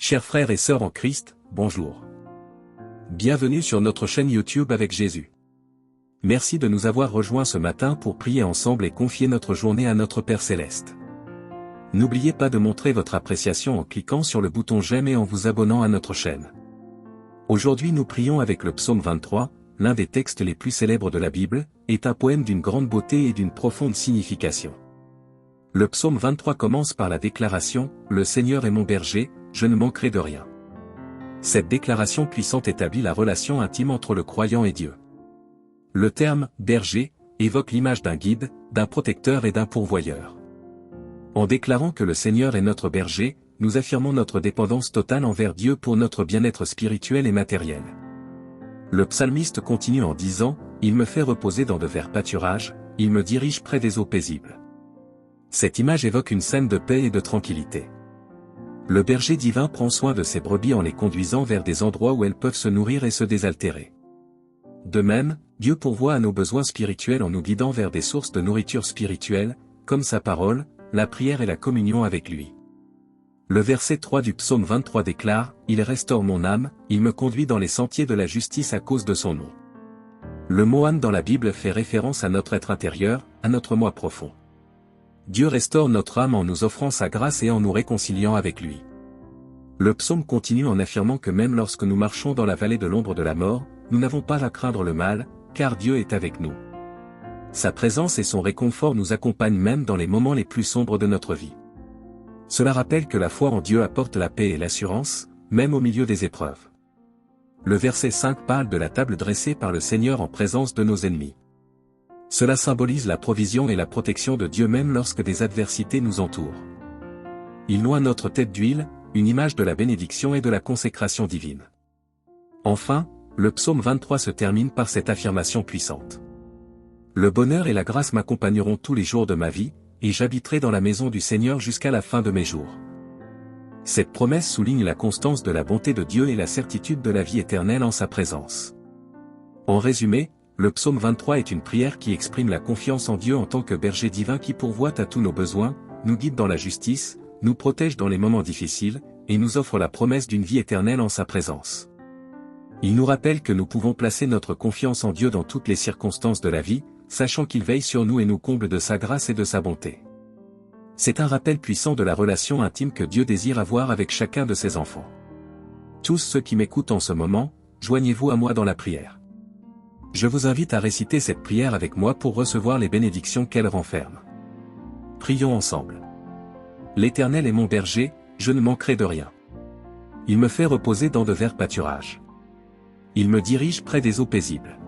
Chers frères et sœurs en Christ, bonjour. Bienvenue sur notre chaîne YouTube avec Jésus. Merci de nous avoir rejoints ce matin pour prier ensemble et confier notre journée à notre Père Céleste. N'oubliez pas de montrer votre appréciation en cliquant sur le bouton j'aime et en vous abonnant à notre chaîne. Aujourd'hui nous prions avec le psaume 23, l'un des textes les plus célèbres de la Bible, est un poème d'une grande beauté et d'une profonde signification. Le psaume 23 commence par la déclaration « Le Seigneur est mon berger, je ne manquerai de rien ». Cette déclaration puissante établit la relation intime entre le croyant et Dieu. Le terme « berger » évoque l'image d'un guide, d'un protecteur et d'un pourvoyeur. En déclarant que le Seigneur est notre berger, nous affirmons notre dépendance totale envers Dieu pour notre bien-être spirituel et matériel. Le psalmiste continue en disant « Il me fait reposer dans de verts pâturages, il me dirige près des eaux paisibles ». Cette image évoque une scène de paix et de tranquillité. Le berger divin prend soin de ses brebis en les conduisant vers des endroits où elles peuvent se nourrir et se désaltérer. De même, Dieu pourvoit à nos besoins spirituels en nous guidant vers des sources de nourriture spirituelle, comme sa parole, la prière et la communion avec lui. Le verset 3 du psaume 23 déclare « Il restaure mon âme, il me conduit dans les sentiers de la justice à cause de son nom ». Le mot âme dans la Bible fait référence à notre être intérieur, à notre moi profond. Dieu restaure notre âme en nous offrant sa grâce et en nous réconciliant avec lui. Le psaume continue en affirmant que même lorsque nous marchons dans la vallée de l'ombre de la mort, nous n'avons pas à craindre le mal, car Dieu est avec nous. Sa présence et son réconfort nous accompagnent même dans les moments les plus sombres de notre vie. Cela rappelle que la foi en Dieu apporte la paix et l'assurance, même au milieu des épreuves. Le verset 5 parle de la table dressée par le Seigneur en présence de nos ennemis. Cela symbolise la provision et la protection de Dieu même lorsque des adversités nous entourent. Il noie notre tête d'huile, une image de la bénédiction et de la consécration divine. Enfin, le psaume 23 se termine par cette affirmation puissante. Le bonheur et la grâce m'accompagneront tous les jours de ma vie, et j'habiterai dans la maison du Seigneur jusqu'à la fin de mes jours. Cette promesse souligne la constance de la bonté de Dieu et la certitude de la vie éternelle en sa présence. En résumé, le psaume 23 est une prière qui exprime la confiance en Dieu en tant que berger divin qui pourvoit à tous nos besoins, nous guide dans la justice, nous protège dans les moments difficiles, et nous offre la promesse d'une vie éternelle en sa présence. Il nous rappelle que nous pouvons placer notre confiance en Dieu dans toutes les circonstances de la vie, sachant qu'il veille sur nous et nous comble de sa grâce et de sa bonté. C'est un rappel puissant de la relation intime que Dieu désire avoir avec chacun de ses enfants. Tous ceux qui m'écoutent en ce moment, joignez-vous à moi dans la prière. Je vous invite à réciter cette prière avec moi pour recevoir les bénédictions qu'elle renferme. Prions ensemble. L'Éternel est mon berger, je ne manquerai de rien. Il me fait reposer dans de verts pâturages. Il me dirige près des eaux paisibles.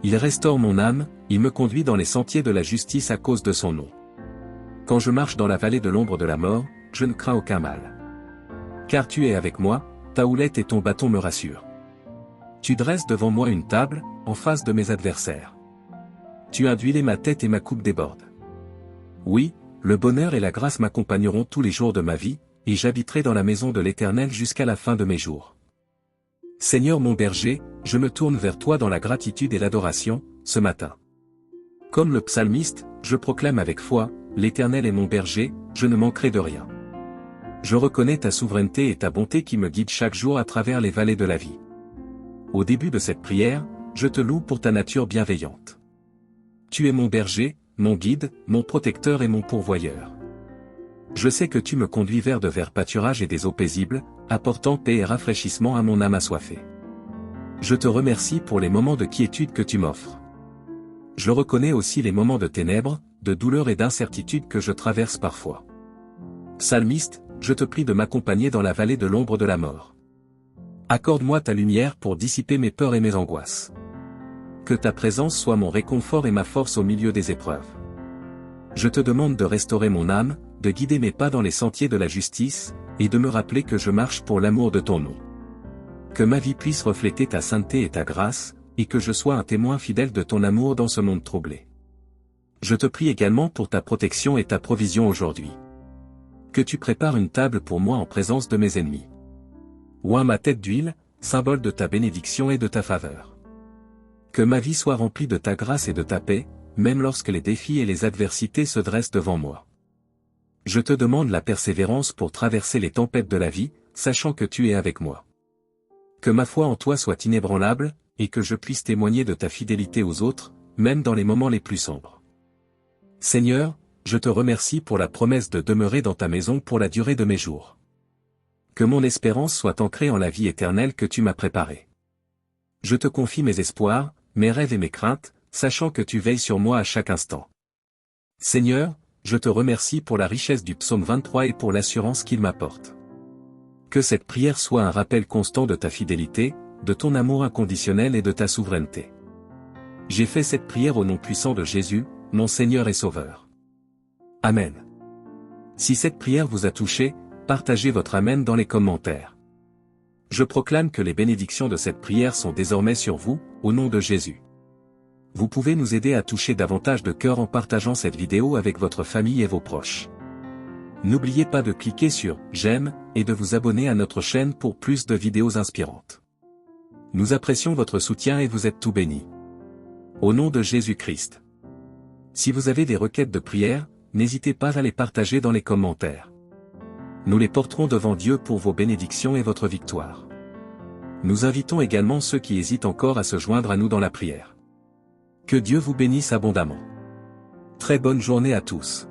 Il restaure mon âme, il me conduit dans les sentiers de la justice à cause de son nom. Quand je marche dans la vallée de l'ombre de la mort, je ne crains aucun mal. Car tu es avec moi, ta houlette et ton bâton me rassurent. Tu dresses devant moi une table, en face de mes adversaires. Tu as huilé ma tête et ma coupe déborde. Oui, le bonheur et la grâce m'accompagneront tous les jours de ma vie, et j'habiterai dans la maison de l'Éternel jusqu'à la fin de mes jours. Seigneur mon berger, je me tourne vers toi dans la gratitude et l'adoration, ce matin. Comme le psalmiste, je proclame avec foi, l'Éternel est mon berger, je ne manquerai de rien. Je reconnais ta souveraineté et ta bonté qui me guident chaque jour à travers les vallées de la vie. Au début de cette prière, je te loue pour ta nature bienveillante. Tu es mon berger, mon guide, mon protecteur et mon pourvoyeur. Je sais que tu me conduis vers de verts pâturages et des eaux paisibles, apportant paix et rafraîchissement à mon âme assoiffée. Je te remercie pour les moments de quiétude que tu m'offres. Je reconnais aussi les moments de ténèbres, de douleur et d'incertitude que je traverse parfois. Psalmiste, je te prie de m'accompagner dans la vallée de l'ombre de la mort. Accorde-moi ta lumière pour dissiper mes peurs et mes angoisses. Que ta présence soit mon réconfort et ma force au milieu des épreuves. Je te demande de restaurer mon âme, de guider mes pas dans les sentiers de la justice, et de me rappeler que je marche pour l'amour de ton nom. Que ma vie puisse refléter ta sainteté et ta grâce, et que je sois un témoin fidèle de ton amour dans ce monde troublé. Je te prie également pour ta protection et ta provision aujourd'hui. Que tu prépares une table pour moi en présence de mes ennemis. Oins ma tête d'huile, symbole de ta bénédiction et de ta faveur. Que ma vie soit remplie de ta grâce et de ta paix, même lorsque les défis et les adversités se dressent devant moi. Je te demande la persévérance pour traverser les tempêtes de la vie, sachant que tu es avec moi. Que ma foi en toi soit inébranlable, et que je puisse témoigner de ta fidélité aux autres, même dans les moments les plus sombres. Seigneur, je te remercie pour la promesse de demeurer dans ta maison pour la durée de mes jours. Que mon espérance soit ancrée en la vie éternelle que tu m'as préparée. Je te confie mes espoirs, mes rêves et mes craintes, sachant que tu veilles sur moi à chaque instant. Seigneur, je te remercie pour la richesse du psaume 23 et pour l'assurance qu'il m'apporte. Que cette prière soit un rappel constant de ta fidélité, de ton amour inconditionnel et de ta souveraineté. J'ai fait cette prière au nom puissant de Jésus, mon Seigneur et Sauveur. Amen. Si cette prière vous a touché, partagez votre Amen dans les commentaires. Je proclame que les bénédictions de cette prière sont désormais sur vous, au nom de Jésus. Vous pouvez nous aider à toucher davantage de cœurs en partageant cette vidéo avec votre famille et vos proches. N'oubliez pas de cliquer sur « J'aime » et de vous abonner à notre chaîne pour plus de vidéos inspirantes. Nous apprécions votre soutien et vous êtes tout bénis. Au nom de Jésus-Christ. Si vous avez des requêtes de prière, n'hésitez pas à les partager dans les commentaires. Nous les porterons devant Dieu pour vos bénédictions et votre victoire. Nous invitons également ceux qui hésitent encore à se joindre à nous dans la prière. Que Dieu vous bénisse abondamment. Très bonne journée à tous.